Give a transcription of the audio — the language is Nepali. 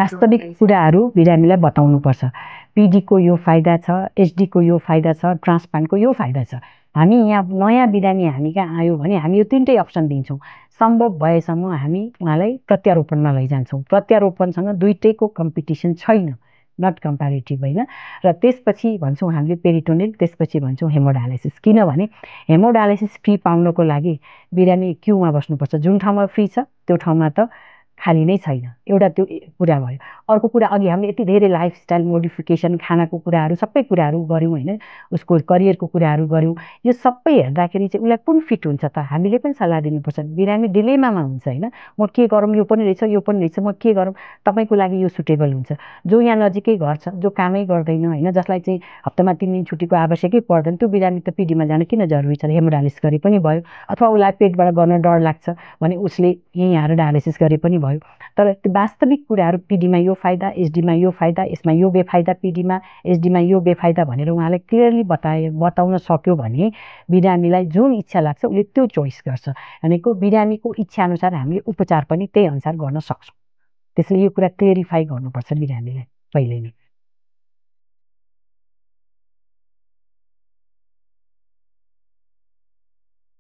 वास्तविक कुराहरू बिरामीलाई बताउनुपर्छ। पिडीको यो फाइदा छ, एचडीको यो फाइदा छ, ट्रान्सप्लान्टको यो फाइदा छ। हामी यहाँ नयाँ बिरामी हामी कहाँ आयो भने हामी यो तीनटै अप्सन दिन्छौँ। सम्भव भएसम्म हामी उहाँलाई प्रत्यारोपणमा लैजान्छौँ। प्रत्यारोपणसँग दुईटैको कम्पिटिसन छैन, नट कम्प्यारेटिभ होइन। र त्यसपछि भन्छौँ हामीले पेरिटोनियल, त्यसपछि भन्छौँ हेमोडायलाइसिस। किनभने हेमोडायलाइसिस फ्री पाउनको लागि बिरामी क्युमा बस्नुपर्छ। जुन ठाउँमा फ्री छ त्यो ठाउँमा त खाली नै छैन। एउटा त्यो कुरा भयो। अर्को कुरा, अघि हामीले यति धेरै लाइफस्टाइल मोडिफिकेसन, खानाको कुराहरू सबै कुराहरू गऱ्यौँ होइन, उसको करियरको कुराहरू गऱ्यौँ। यो सबै हेर्दाखेरि चाहिँ उसलाई कुन फिट हुन्छ त हामीले पनि सल्लाह दिनुपर्छ। बिरामी डिलेमामा हुन्छ होइन, म के गरौँ, यो पनि रहेछ, यो पनि रहेछ, म के गरौँ, तपाईँको लागि यो सुटेबल हुन्छ। जो यहाँ नजिकै घर छ, जो कामै गर्दैन होइन, जसलाई चाहिँ हप्तामा 3 दिन छुट्टीको आवश्यकै पर्दैन, त्यो बिरामी त पिडीमा जानु किन जरुरी छ? हेमोडायलिसिस गरे पनि भयो। अथवा उसलाई पेटबाट गर्न डर लाग्छ भने उसले यहीँ आएर डायलिसिस गरे पनि भयो। तर त्यो वास्तविक कुराहरू पिडीमा यो फाइदा, एचडीमा यो फाइदा, यसमा यो बेफाइदा, पिडीमा एचडीमा यो बेफाइदा भनेर उहाँलाई क्लियरली बताउन सक्यो भने बिरामीलाई जुन इच्छा लाग्छ उसले त्यो चोइस गर्छ। भनेको बिरामीको इच्छाअनुसार हामीले उपचार पनि त्यही अनुसार गर्न सक्छौँ। त्यसले यो कुरा क्लियरिफाई गर्नुपर्छ बिरामीलाई पहिले नै।